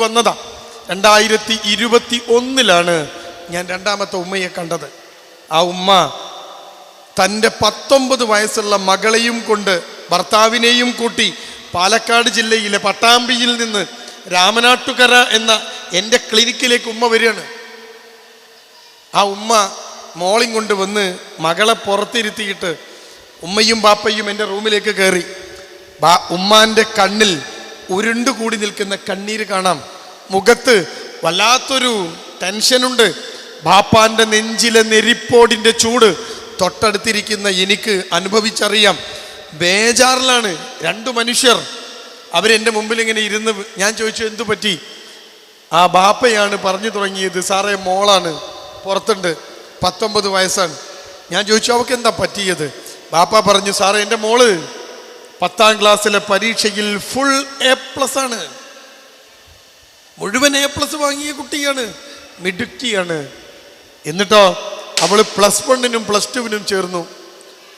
വന്നതാ. 2021 ഞാൻ രണ്ടാമത്തെ ഉമ്മയെ കണ്ടത്. ആ ഉമ്മ തൻ്റെ 19 വയസ്സുള്ള മകളെയും കൊണ്ട് ഭർത്താവിനെയും കൂട്ടി പാലക്കാട് ജില്ലയിലെ പട്ടാമ്പിയിൽ നിന്ന് രാമനാട്ടുകര എന്ന എൻ്റെ ക്ലിനിക്കിലേക്ക് ഉമ്മ വരികയാണ്. ആ ഉമ്മ മോളിം കൊണ്ട് വന്ന് മകളെ പുറത്തിരുത്തിയിട്ട് ഉമ്മയും ബാപ്പയും എൻ്റെ റൂമിലേക്ക് കയറി. ഉമ്മാൻ്റെ കണ്ണിൽ ഉരുണ്ടുകൂടി നിൽക്കുന്ന കണ്ണീര് കാണാം. മുഖത്ത് വല്ലാത്തൊരു ടെൻഷനുണ്ട്. ബാപ്പാൻ്റെ നെഞ്ചിലെ നെരിപ്പോടിൻ്റെ ചൂട് തൊട്ടടുത്തിരിക്കുന്ന എനിക്ക് അനുഭവിച്ചറിയാം. ബേജാറിലാണ് 2 മനുഷ്യർ. അവരെൻ്റെ മുമ്പിൽ ഇങ്ങനെ ഇരുന്ന് ഞാൻ ചോദിച്ചു, എന്തു പറ്റി? ആ ബാപ്പയാണ് പറഞ്ഞു തുടങ്ങിയത്, സാറേ മോളാണ് പുറത്തുണ്ട്, 19 വയസ്സാണ്. ഞാൻ ചോദിച്ചു, അവൾക്ക് എന്താ പറ്റിയത്? ബാപ്പ പറഞ്ഞു, സാറേ എൻ്റെ മോള് 10ാം ക്ലാസ്സിലെ പരീക്ഷയിൽ ഫുൾ A+ ആണ്, മുഴുവൻ A+ വാങ്ങിയ കുട്ടിയാണ്, മിടുക്കിയാണ്. എന്നിട്ടോ അവള് +1നും +2നും ചേർന്നു.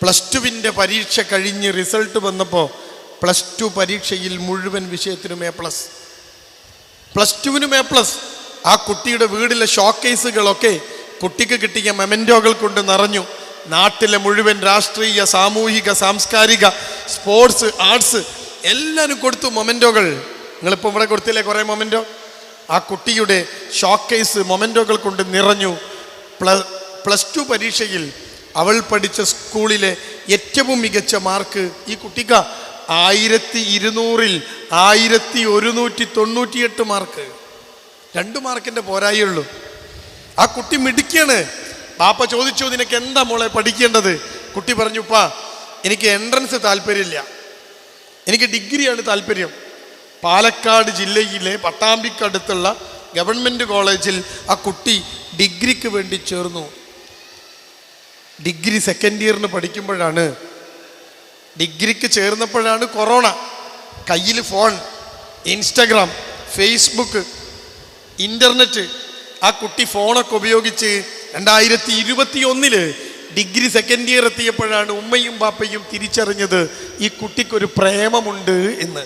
+2വിൻ്റെ പരീക്ഷ കഴിഞ്ഞ് റിസൾട്ട് വന്നപ്പോൾ +2 പരീക്ഷയിൽ മുഴുവൻ വിഷയത്തിനും A+, +2നും A+. ആ കുട്ടിയുടെ വീടിലെ ഷോക്കേസുകളൊക്കെ കുട്ടിക്ക് കിട്ടിയ മെമൻറ്റോകൾ കൊണ്ട് നിറഞ്ഞു. നാട്ടിലെ മുഴുവൻ രാഷ്ട്രീയ, സാമൂഹിക, സാംസ്കാരിക, സ്പോർട്സ്, ആർട്സ് എല്ലാവരും കൊടുത്തു മൊമെൻറ്റോകൾ. നിങ്ങളിപ്പോൾ ഇവിടെ കൊടുത്തില്ലേ കുറേ മൊമെൻറ്റോ? ആ കുട്ടിയുടെ ഷോക്കേസ് മൊമെൻറ്റോകൾ കൊണ്ട് നിറഞ്ഞു. +2 പരീക്ഷയിൽ അവൾ പഠിച്ച സ്കൂളിലെ ഏറ്റവും മികച്ച മാർക്ക് ഈ കുട്ടിക്ക് 1200-ൽ 1198 മാർക്ക്. 2 മാർക്കിൻ്റെ പോരായുള്ളൂ. ആ കുട്ടി മിടുക്കിയാണ്. ബാപ്പ ചോദിച്ചു, നിനക്ക് എന്താ മോളെ പഠിക്കേണ്ടത്? കുട്ടി പറഞ്ഞു, ഉപ്പാ എനിക്ക് എൻട്രൻസ് താല്പര്യമില്ല, എനിക്ക് ഡിഗ്രിയാണ് താല്പര്യം. പാലക്കാട് ജില്ലയിലെ പട്ടാമ്പിക്കടുത്തുള്ള ഗവൺമെൻറ് കോളേജിൽ ആ കുട്ടി ഡിഗ്രിക്ക് വേണ്ടി ചേർന്നു. ഡിഗ്രി 2nd ഇയറിന് പഠിക്കുമ്പോഴാണ്, ഡിഗ്രിക്ക് ചേർന്നപ്പോഴാണ് കൊറോണ. കയ്യിൽ ഫോൺ, ഇൻസ്റ്റഗ്രാം, ഫേസ്ബുക്ക്, ഇൻ്റർനെറ്റ്. ആ കുട്ടി ഫോണൊക്കെ ഉപയോഗിച്ച് 2021 ഡിഗ്രി 2nd ഇയർ എത്തിയപ്പോഴാണ് ഉമ്മയും ബാപ്പയും തിരിച്ചറിഞ്ഞത് ഈ കുട്ടിക്കൊരു പ്രേമമുണ്ട് എന്ന്.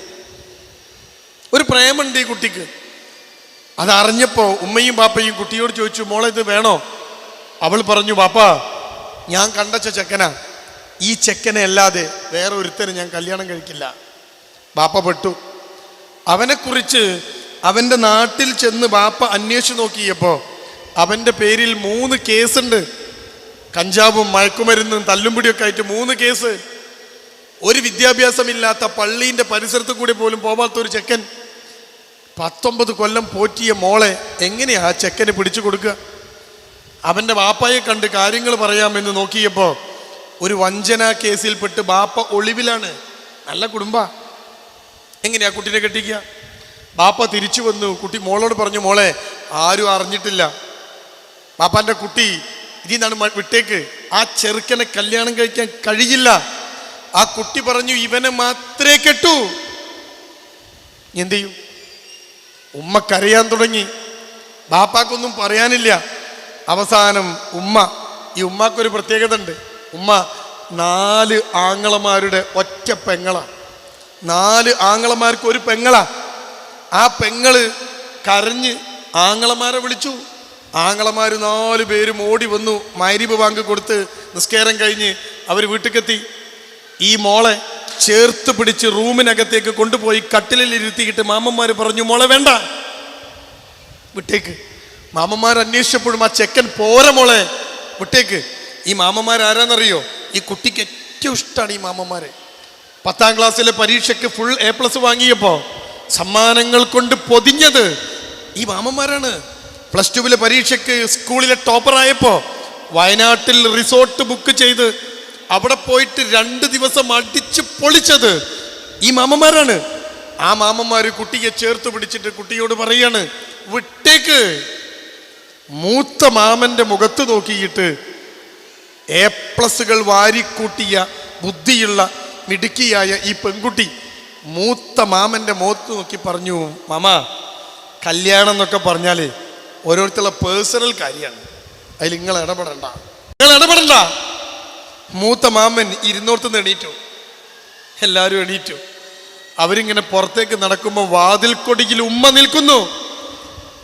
ഒരു പ്രേമുണ്ട് ഈ കുട്ടിക്ക്. അതറിഞ്ഞപ്പോൾ ഉമ്മയും ബാപ്പയും കുട്ടിയോട് ചോദിച്ചു, മോളെ ഇത് വേണോ? അവൾ പറഞ്ഞു, ബാപ്പാ ഞാൻ കണ്ടച്ച ചെക്കനാ, ഈ ചെക്കനെ അല്ലാതെ വേറെ ഒരുത്തനെ ഞാൻ കല്യാണം കഴിക്കില്ല. ബാപ്പ പെട്ടു. അവനെക്കുറിച്ച് അവൻ്റെ നാട്ടിൽ ചെന്ന് ബാപ്പ അന്വേഷിച്ച് നോക്കിയപ്പോൾ അവൻ്റെ പേരിൽ 3 കേസുണ്ട്. കഞ്ചാവും മയക്കുമരുന്നും തല്ലുംപിടിയൊക്കെ ആയിട്ട് 3 കേസ്. ഒരു വിദ്യാഭ്യാസമില്ലാത്ത പള്ളീൻ്റെ പരിസരത്ത് കൂടി പോലും പോവാത്തൊരു ചെക്കൻ. 19 കൊല്ലം പോറ്റിയ മോളെ എങ്ങനെയാ ആ ചെക്കന് പിടിച്ചു കൊടുക്കുക? അവൻ്റെ ബാപ്പയെ കണ്ട് കാര്യങ്ങൾ പറയാമെന്ന് നോക്കിയപ്പോൾ ഒരു വഞ്ചനാ കേസിൽപ്പെട്ട് ബാപ്പ ഒളിവിലാണ്. നല്ല കുടുംബ. എങ്ങനെയാ കുട്ടീനെ കെട്ടിക്കുക? ബാപ്പ തിരിച്ചു വന്നു. കുട്ടി മോളോട് പറഞ്ഞു, മോളെ ആരും അറിഞ്ഞിട്ടില്ല, ബാപ്പാൻ്റെ കുട്ടി ഇതിൽ നിന്നാണ് വിട്ടേക്ക്, ആ ചെറുക്കനെ കല്യാണം കഴിക്കാൻ കഴിയില്ല. ആ കുട്ടി പറഞ്ഞു, ഇവനെ മാത്രമേ കെട്ടൂ. എന്തു ചെയ്യും? ഉമ്മ കരയാൻ തുടങ്ങി. ബാപ്പാക്കൊന്നും പറയാനില്ല. അവസാനം ഈ ഉമ്മാക്കൊരു പ്രത്യേകത ഉണ്ട്. ഉമ്മ 4 ആങ്ങളമാരുടെ ഒറ്റ പെങ്ങളാണ്. 4 ആങ്ങളമാർക്ക് ഒരു പെങ്ങളാ. ആ പെങ്ങള് കരഞ്ഞ് ആങ്ങളമാരെ വിളിച്ചു. ആങ്ങളമാർ 4 പേരും ഓടി വന്നു. മഗ്‌രിബ് ബാങ്ക് കൊടുത്ത് നിസ്കാരം കഴിഞ്ഞ് അവർ വീട്ടിലെത്തി. ഈ മോളെ ചേർത്ത് പിടിച്ച് റൂമിനകത്തേക്ക് കൊണ്ടുപോയി കട്ടിലിൽ ഇരുത്തിയിട്ട് മാമന്മാർ പറഞ്ഞു, മോളെ വേണ്ട, വിട്ടേക്ക്. മാമന്മാർ അന്വേഷിച്ചപ്പോഴും ആ ചെക്കൻ പോരെ മോളെ, വിട്ടേക്ക്. ഈ മാമന്മാരാരാന്നറിയോ? ഈ കുട്ടിക്ക് ഏറ്റവും ഇഷ്ടമാണ് ഈ മാമന്മാരെ. 10ാം ക്ലാസ്സിലെ പരീക്ഷയ്ക്ക് ഫുൾ A+ വാങ്ങിയപ്പോൾ സമ്മാനങ്ങൾ കൊണ്ട് പൊതിഞ്ഞത് ഈ മാമന്മാരാണ്. +2വിലെ പരീക്ഷയ്ക്ക് സ്കൂളിലെ ടോപ്പറായപ്പോൾ വയനാട്ടിൽ റിസോർട്ട് ബുക്ക് ചെയ്ത് അവിടെ പോയിട്ട് 2 ദിവസം അടിച്ച് പൊളിച്ചത് ഈ മാമന്മാരാണ്. ആ മാമന്മാർ കുട്ടിയെ ചേർത്ത് പിടിച്ചിട്ട് കുട്ടിയോട് പറയാണ്, വിട്ടേക്ക്. മൂത്ത മാമൻ്റെ മുഖത്ത് നോക്കിയിട്ട് A+ വാരിക്കൂട്ടിയ ബുദ്ധിയുള്ള മിടുക്കിയായ ഈ പെൺകുട്ടി മൂത്ത മാമൻ്റെ മുഖത്ത് നോക്കി പറഞ്ഞു, മാമ കല്യാണം എന്നൊക്കെ പറഞ്ഞാൽ ഓരോരുത്തരുടെ പേഴ്സണൽ കാര്യമാണ്, അതിൽ നിങ്ങൾ ഇടപെടണ്ട. മൂത്ത മാമൻ ഇരുന്നോർത്തുനിന്ന് എണീറ്റു. എല്ലാവരും എണീറ്റു. അവരിങ്ങനെ പുറത്തേക്ക് നടക്കുമ്പോൾ വാതിൽ കൊടിയിൽ ഉമ്മ നിൽക്കുന്നു.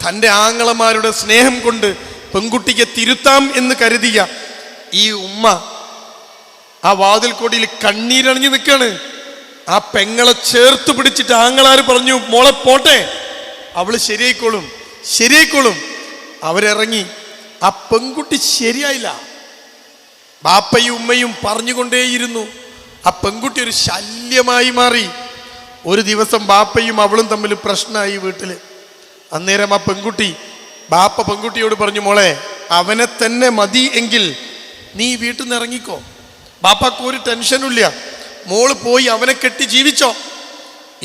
തൻ്റെ ആങ്ങളമാരുടെ സ്നേഹം കൊണ്ട് പെൺകുട്ടിക്ക് തിരുത്താം എന്ന് കരുതിയ ഈ ഉമ്മ ആ വാതിൽക്കൊടിയിൽ കണ്ണീരണിഞ്ഞു നിൽക്കാണ്. ആ പെങ്ങളെ ചേർത്ത് പിടിച്ചിട്ട് ആങ്ങളാര് പറഞ്ഞു, മോളെ പോട്ടെ, അവള് ശരിയായിക്കോളും ശരിയായിക്കോളും. അവരിറങ്ങി. ആ പെൺകുട്ടി ശരിയായില്ല. ബാപ്പയും ഉമ്മയും പറഞ്ഞുകൊണ്ടേയിരുന്നു. ആ പെൺകുട്ടി ഒരു ശല്യമായി മാറി. ഒരു ദിവസം ബാപ്പയും അവളും തമ്മിൽ പ്രശ്നമായി വീട്ടില്. അന്നേരം ആ പെൺകുട്ടി, ബാപ്പ പെൺകുട്ടിയോട് പറഞ്ഞു, മോളെ അവനെ തന്നെ മതി എങ്കിൽ നീ വീട്ടിൽ നിന്ന് ഇറങ്ങിക്കോ, ബാപ്പാക്ക് ഒരു ടെൻഷനും ഇല്ല, മോള് പോയി അവനെ കെട്ടി ജീവിച്ചോ.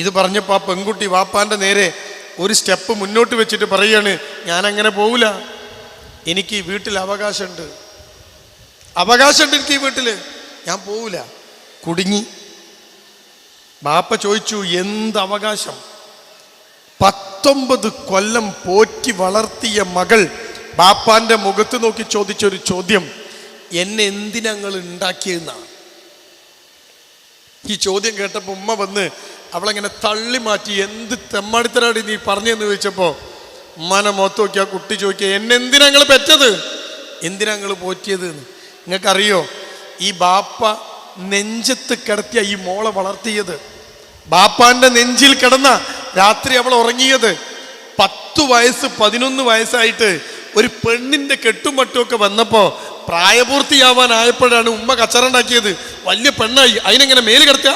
ഇത് പറഞ്ഞപ്പോൾ ആ പെൺകുട്ടി ബാപ്പാന്റെ നേരെ ഒരു സ്റ്റെപ്പ് മുന്നോട്ട് വെച്ചിട്ട് പറയാണ്, ഞാൻ അങ്ങനെ പോവില്ല, എനിക്ക് ഈ വീട്ടിൽ അവകാശമുണ്ട് എനിക്ക് ഈ വീട്ടില്, ഞാൻ പോവില്ല. കുടുങ്ങി. ബാപ്പ ചോദിച്ചു, എന്ത് അവകാശം? 19 കൊല്ലം പോറ്റി വളർത്തിയ മകൾ ബാപ്പാന്റെ മുഖത്ത് നോക്കി ചോദിച്ചൊരു ചോദ്യം, എന്നെ എന്തിനങ്ങൾ ഉണ്ടാക്കിയെന്നാണ്. ഈ ചോദ്യം കേട്ടപ്പോൾ ഉമ്മ വന്ന് അവളെങ്ങനെ തള്ളി മാറ്റി. എന്ത് തെമ്മാടിത്തരാടി നീ പറഞ്ഞെന്ന് ചോദിച്ചപ്പോ ഉമ്മാനെ മുഖത്ത് നോക്കി ആ കുട്ടി ചോദിക്കുക, എന്നെ എന്തിനാ നിങ്ങൾ പെറ്റത്, എന്തിനാ നിങ്ങൾ പോറ്റിയത്? നിങ്ങൾക്കറിയോ, ഈ ബാപ്പ നെഞ്ചത്ത് കിടത്തിയ ഈ മോളെ വളർത്തിയത്, ബാപ്പാന്റെ നെഞ്ചിൽ കിടന്ന രാത്രി അവൾ ഉറങ്ങിയത്. 10 വയസ്സ് 11 വയസ്സായിട്ട് ഒരു പെണ്ണിന്റെ കെട്ടുമട്ടുമൊക്കെ വന്നപ്പോ പ്രായപൂർത്തിയാവാനായപ്പോഴാണ് ഉമ്മ കച്ചറുണ്ടാക്കിയത്. വലിയ പെണ്ണായി, അതിനെങ്ങനെ മേല് കിടത്തുക?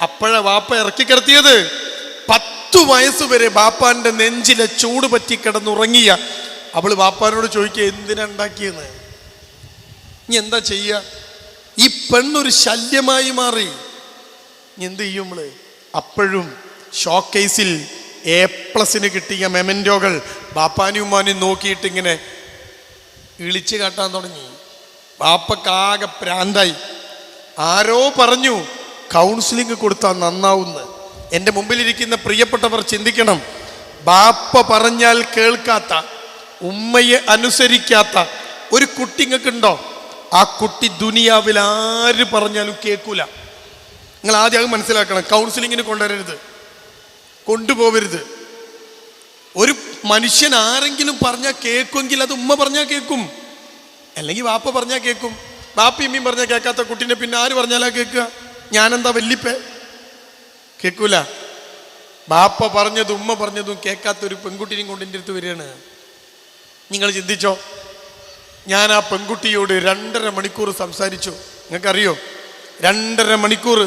അപ്പോഴാ ബാപ്പ ഇറക്കി കിടത്തിയത്. 10 വയസ്സ് വരെ ബാപ്പാന്റെ നെഞ്ചിലെ ചൂട് പറ്റി കിടന്നുറങ്ങിയ അവള് ബാപ്പാനോട് ചോദിക്കുക, എന്തിനാ ഉണ്ടാക്കിയെന്ന്? ഇനി എന്താ ചെയ്യുക? ഈ പെണ്ണൊരു ശല്യമായി മാറി. ഇനി എന്ത് ചെയ്യും നമ്മള്? അപ്പോഴും ഷോക്കേസിൽ A+ കിട്ടിയ മെമന്റോകൾ ബാപ്പാനും ഉമ്മാനും നോക്കിയിട്ട് ഇങ്ങനെ ഇളിച്ചു കാട്ടാൻ തുടങ്ങി. ബാപ്പക്കാകെ പ്രാന്തായി. ആരോ പറഞ്ഞു കൗൺസിലിംഗ് കൊടുത്താൽ നന്നാവുന്ന്. എൻ്റെ മുമ്പിലിരിക്കുന്ന പ്രിയപ്പെട്ടവർ ചിന്തിക്കണം, ബാപ്പ പറഞ്ഞാൽ കേൾക്കാത്ത, ഉമ്മയെ അനുസരിക്കാത്ത ഒരു കുട്ടി നിങ്ങൾക്കുണ്ടോ? ആ കുട്ടി ദുനിയാവിൽ ആര് പറഞ്ഞാലും കേൾക്കൂല. നിങ്ങൾ ആദ്യം അത് മനസ്സിലാക്കണം. കൗൺസിലിങ്ങിന് കൊണ്ടുവരരുത്, കൊണ്ടുപോകരുത്. ഒരു മനുഷ്യൻ ആരെങ്കിലും പറഞ്ഞാൽ കേൾക്കുമെങ്കിൽ അത് ഉമ്മ പറഞ്ഞാൽ കേൾക്കും, അല്ലെങ്കിൽ വാപ്പ പറഞ്ഞാൽ കേൾക്കും. ബാപ്പയും ഉമ്മയും പറഞ്ഞാൽ കേൾക്കാത്ത കുട്ടീനെ പിന്നെ ആര് പറഞ്ഞാലാ കേൾക്കുക? ഞാനെന്താ വല്ലിപ്പേ? കേൾക്കൂല. ബാപ്പ പറഞ്ഞതും ഉമ്മ പറഞ്ഞതും കേൾക്കാത്ത ഒരു പെൺകുട്ടീനെയും കൊണ്ട് എൻ്റെ അടുത്ത് വരികയാണ്. നിങ്ങൾ ചിന്തിച്ചോ, ഞാൻ ആ പെൺകുട്ടിയോട് 2.5 മണിക്കൂർ സംസാരിച്ചു. നിങ്ങൾക്കറിയോ, 2.5 മണിക്കൂർ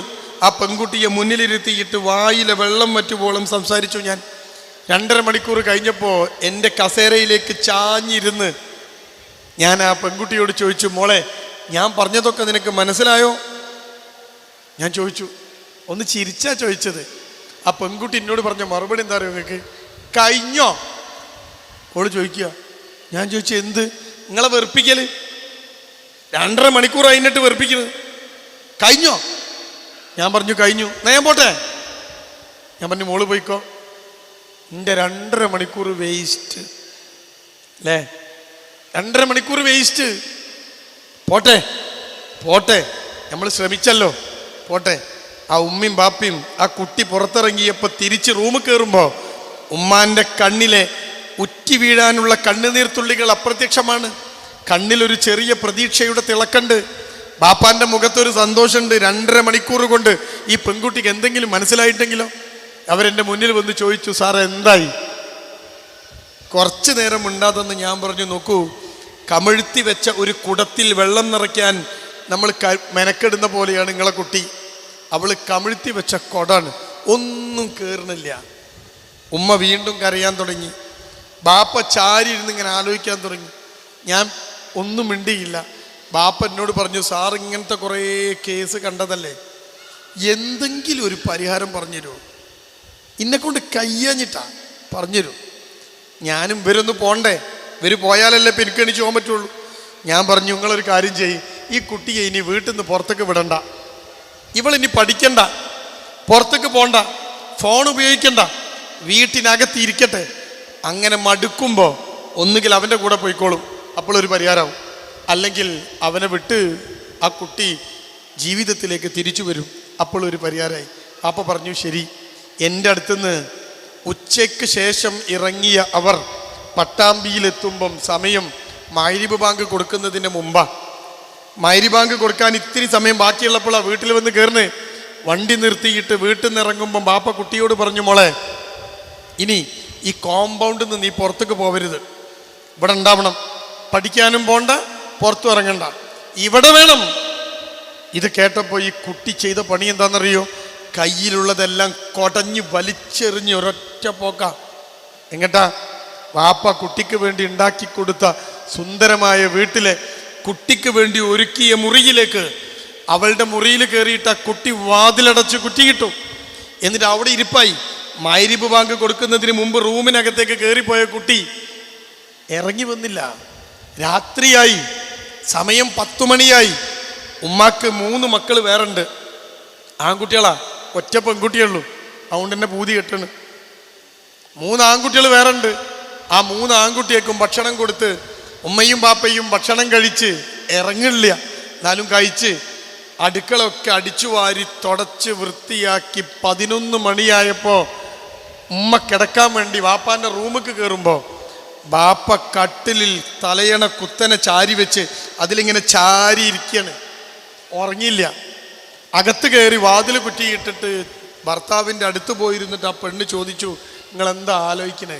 ആ പെൺകുട്ടിയെ മുന്നിലിരുത്തിയിട്ട് വായിലെ വെള്ളം വറ്റുപോളം സംസാരിച്ചു ഞാൻ. 2.5 മണിക്കൂർ കഴിഞ്ഞപ്പോൾ എൻ്റെ കസേരയിലേക്ക് ചാഞ്ഞിരുന്ന് ഞാൻ ആ പെൺകുട്ടിയോട് ചോദിച്ചു, മോളെ ഞാൻ പറഞ്ഞതൊക്കെ നിനക്ക് മനസ്സിലായോ? ഞാൻ ചോദിച്ചു. ഒന്ന് ചിരിച്ചാ ചോദിച്ചത്. ആ പെൺകുട്ടി എന്നോട് പറഞ്ഞ മറുപടി എന്താ അറിയോ നിങ്ങൾക്ക്? കഴിഞ്ഞോ? ഓള് ചോദിക്കുക. ഞാൻ ചോദിച്ചു, എന്ത് നിങ്ങളെ വെറുപ്പിക്കല്? 2.5 മണിക്കൂർ കഴിഞ്ഞിട്ട് വെറുപ്പിക്കുന്നത്, കഴിഞ്ഞോ? ഞാൻ പറഞ്ഞു കഴിഞ്ഞു. എന്നാ ഞാൻ പോട്ടെ. ഞാൻ പറഞ്ഞു, മോള് പോയിക്കോ. എൻ്റെ 2.5 മണിക്കൂർ വേസ്റ്റ് അല്ലേ? 2.5 മണിക്കൂർ വേസ്റ്റ്. പോട്ടെ പോട്ടെ, നമ്മൾ ശ്രമിച്ചല്ലോ, പോട്ടെ. ആ ഉമ്മയും ബാപ്പയും ആ കുട്ടി പുറത്തിറങ്ങിയപ്പോൾ തിരിച്ച് റൂമിൽ കയറുമ്പോൾ ഉമ്മാൻ്റെ കണ്ണിലെ ഉറ്റി വീഴാനുള്ള കണ്ണുനീർത്തുള്ളികൾ അപ്രത്യക്ഷമാണ്. കണ്ണിലൊരു ചെറിയ പ്രതീക്ഷയുടെ തിളക്കണ്ട്. ബാപ്പാന്റെ മുഖത്തൊരു സന്തോഷമുണ്ട്. 2.5 മണിക്കൂർ കൊണ്ട് ഈ പെൺകുട്ടിക്ക് എന്തെങ്കിലും മനസ്സിലായിട്ടെങ്കിലോ? അവരെൻ്റെ മുന്നിൽ വന്ന് ചോദിച്ചു, സാറേ എന്തായി? കുറച്ചു നേരം ഉണ്ടാതെന്ന് ഞാൻ പറഞ്ഞു, നോക്കൂ, കമഴ്ത്തി വെച്ച ഒരു കുടത്തിൽ വെള്ളം നിറയ്ക്കാൻ നമ്മൾ മെനക്കെടുന്ന പോലെയാണ് നിങ്ങളെ കുട്ടി. അവള് കമഴ്ത്തി വെച്ച കുടാണ്, ഒന്നും കയറണില്ല. ഉമ്മ വീണ്ടും കരയാൻ തുടങ്ങി. ബാപ്പ ചാരി ഇരുന്ന് ഇങ്ങനെ ആലോചിക്കാൻ തുടങ്ങി. ഞാൻ ഒന്നും മിണ്ടിയില്ല. ബാപ്പ എന്നോട് പറഞ്ഞു, സാർ ഇങ്ങനത്തെ കുറേ കേസ് കണ്ടതല്ലേ, എന്തെങ്കിലും ഒരു പരിഹാരം പറഞ്ഞു തരുമോ? എന്നെക്കൊണ്ട് കയ്യാഞ്ഞിട്ടാ, പറഞ്ഞു തരും. ഞാനും ഇവരൊന്ന് പോണ്ടേ, ഇവർ പോയാലല്ലേ ഇപ്പം എനിക്ക് എണീച്ച് പോകാൻ പറ്റുള്ളൂ. ഞാൻ പറഞ്ഞു, നിങ്ങളൊരു കാര്യം ചെയ്യും, ഈ കുട്ടിയെ ഇനി വീട്ടിൽ നിന്ന് പുറത്തേക്ക് വിടണ്ട, ഇവളിനി പഠിക്കണ്ട, പുറത്തേക്ക് പോണ്ട, ഫോൺ ഉപയോഗിക്കണ്ട, വീട്ടിനകത്ത് ഇരിക്കട്ടെ. അങ്ങനെ മടുക്കുമ്പോൾ ഒന്നുകിൽ അവൻ്റെ കൂടെ പോയിക്കോളും, അപ്പോഴൊരു പരിഹാരമാവും. അല്ലെങ്കിൽ അവനെ വിട്ട് ആ കുട്ടി ജീവിതത്തിലേക്ക് തിരിച്ചു വരും, അപ്പോഴൊരു പരിഹാരമായി. അപ്പോൾ പറഞ്ഞു, ശരി. എൻ്റെ അടുത്തുനിന്ന് ഉച്ചയ്ക്ക് ശേഷം ഇറങ്ങിയ അവർ പട്ടാമ്പിയിലെത്തുമ്പം സമയം മഗ്‌രിബ് ബാങ്ക് കൊടുക്കുന്നതിന് മുമ്പാ. മഗ്‌രിബ് ബാങ്ക് കൊടുക്കാൻ ഇത്തിരി സമയം ബാക്കിയുള്ളപ്പോഴാണ് വീട്ടിൽ വന്ന് കയറുന്നത്. വണ്ടി നിർത്തിയിട്ട് വീട്ടിൽ നിന്ന് ഇറങ്ങുമ്പം ബാപ്പ കുട്ടിയോട് പറഞ്ഞു, മോളെ ഇനി ഈ കോമ്പൗണ്ടിൽ നിന്ന് നീ പുറത്തേക്ക് പോവരുത്, ഇവിടെ ഉണ്ടാവണം, പഠിക്കാനും പോണ്ട, പുറത്തു ഇറങ്ങണ്ട, ഇവിടെ വേണം. ഇത് കേട്ടപ്പോൾ ഈ കുട്ടി ചെയ്ത പണി എന്താണെന്നറിയോ? കയ്യിലുള്ളതെല്ലാം കൊടഞ്ഞ് വലിച്ചെറിഞ്ഞ് ഒരൊറ്റ പോക്ക. എങ്ങട്ടാ? വാപ്പ കുട്ടിക്ക് വേണ്ടി ഉണ്ടാക്കി കൊടുത്ത സുന്ദരമായ വീട്ടിലെ കുട്ടിക്ക് വേണ്ടി ഒരുക്കിയ മുറിയിലേക്ക്. അവളുടെ മുറിയിൽ കയറിയിട്ട് ആ കുട്ടി വാതിലടച്ച് കുറ്റിയിട്ടു. എന്നിട്ട് അവിടെ ഇരിപ്പായി. മഗ്‌രിബ് ബാങ്ക് കൊടുക്കുന്നതിന് മുമ്പ് റൂമിനകത്തേക്ക് കയറിപ്പോയ കുട്ടി ഇറങ്ങി വന്നില്ല. രാത്രിയായി, സമയം 10 മണിയായി. ഉമ്മാക്ക് 3 മക്കൾ വേറുണ്ട്, ആൺകുട്ടികളാ, ഒറ്റ പെൺകുട്ടിയുള്ളൂ. അതുകൊണ്ട് തന്നെ പൂതി കെട്ടണ്. 3 ആൺകുട്ടികൾ വേറുണ്ട്. ആ 3 ആൺകുട്ടിയേക്കും ഭക്ഷണം കൊടുത്ത് ഉമ്മയും പാപ്പയും ഭക്ഷണം കഴിച്ച് ഇറങ്ങില്ല. എന്നാലും കഴിച്ച് അടുക്കളൊക്കെ അടിച്ചു വാരി തുടച്ച് വൃത്തിയാക്കി 11 മണിയായപ്പോൾ ഉമ്മ കിടക്കാൻ വേണ്ടി വാപ്പാൻ്റെ റൂമിക്ക് കയറുമ്പോൾ ബാപ്പ കട്ടിലിൽ തലയണ കുത്തനെ ചാരി വെച്ച് അതിലിങ്ങനെ ചാരി ഇരിക്കുകയാണ്. ഉറങ്ങിയില്ല. അകത്ത് കയറി വാതിൽ കുറ്റിയിട്ടിട്ട് ഭർത്താവിൻ്റെ അടുത്ത് പോയിരുന്നിട്ട് ആ പെണ്ണ് ചോദിച്ചു, നിങ്ങളെന്താ ആലോചിക്കണേ?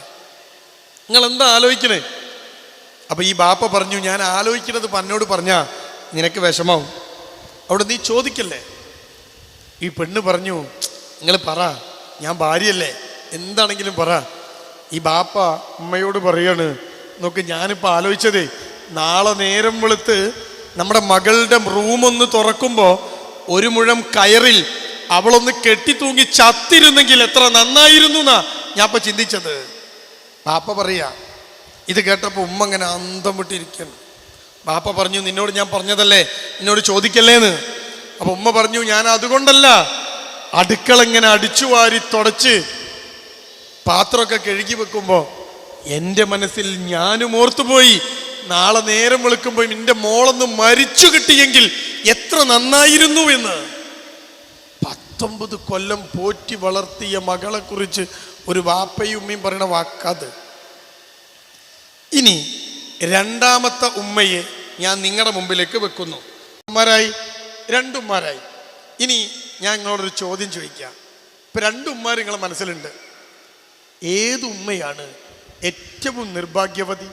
നിങ്ങളെന്താ ആലോചിക്കണേ? അപ്പം ഈ ബാപ്പ പറഞ്ഞു, ഞാൻ ആലോചിക്കണത് പന്നോട് പറഞ്ഞാ നിനക്ക് വിഷമാവും, അവിടെ നീ ചോദിക്കല്ലേ. ഈ പെണ്ണ് പറഞ്ഞു, നിങ്ങൾ പറ, ഞാൻ ഭാര്യയല്ലേ, എന്താണെങ്കിലും പറ. ഈ ബാപ്പ ഉമ്മയോട് പറയാണ്, നോക്ക്, ഞാനിപ്പോൾ ആലോചിച്ചതേ, നാളെ നേരം വെളുത്ത് നമ്മുടെ മകളുടെ റൂമൊന്ന് തുറക്കുമ്പോൾ 1 മുഴം കയറിൽ അവളൊന്ന് കെട്ടിത്തൂങ്ങി ചത്തിരുന്നെങ്കിൽ എത്ര നന്നായിരുന്നു എന്നാ ഞാൻ ഇപ്പം ചിന്തിച്ചത്. ബാപ്പ പറയാ. ഇത് കേട്ടപ്പോൾ ഉമ്മ ഇങ്ങനെ അന്തം വിട്ടിരിക്കുന്നു. ബാപ്പ പറഞ്ഞു, നിന്നോട് ഞാൻ പറഞ്ഞതല്ലേ, നിന്നോട് ചോദിക്കല്ലേന്ന്. അപ്പൊ ഉമ്മ പറഞ്ഞു, ഞാൻ അതുകൊണ്ടല്ല, അടുക്കള ഇങ്ങനെ അടിച്ചു വാരി തുടച്ച് പാത്രമൊക്കെ കഴുകി വെക്കുമ്പോൾ എൻ്റെ മനസ്സിൽ ഞാനും ഓർത്തുപോയി, നാളെ നേരം വെളുക്കുമ്പോൾ എൻ്റെ മോളൊന്ന് മരിച്ചു കിട്ടിയെങ്കിൽ എത്ര നന്നായിരുന്നു എന്ന്. 19 കൊല്ലം പോറ്റി വളർത്തിയ മകളെ കുറിച്ച് ഒരു വാപ്പയും ഉമ്മയും പറയണ വാക്കാത്. ഇനി രണ്ടാമത്തെ ഉമ്മയെ ഞാൻ നിങ്ങളുടെ മുമ്പിലേക്ക് വെക്കുന്നു. ഉമ്മാരായി, 2 ഉമ്മാരായി. ഇനി ഞാൻ നിങ്ങളോടൊരു ചോദ്യം ചോദിക്കാം. ഇപ്പം 2 ഉമ്മാർ നിങ്ങളെ മനസ്സിലുണ്ട്. ഏത് ഉമ്മയാണ് ഏറ്റവും നിർഭാഗ്യവതി?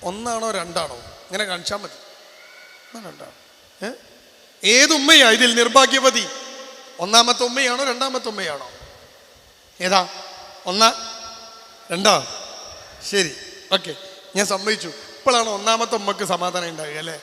1ആണോ 2ആണോ? ഇങ്ങനെ കാണിച്ചാൽ മതി. 2ആണോ? ഏത് ഉമ്മയാ ഇതിൽ നിർഭാഗ്യവതി? 1ാമത്തെ ഉമ്മയാണോ 2ാമത്തെ ഉമ്മയാണോ? ഏതാ? 1, 2? ശരി, ഓക്കെ, ഞാൻ സമ്മതിച്ചു. ഇപ്പോഴാണ് 1ാമത്തെ ഉമ്മക്ക് സമാധാനം ഉണ്ടാവുക അല്ലേ?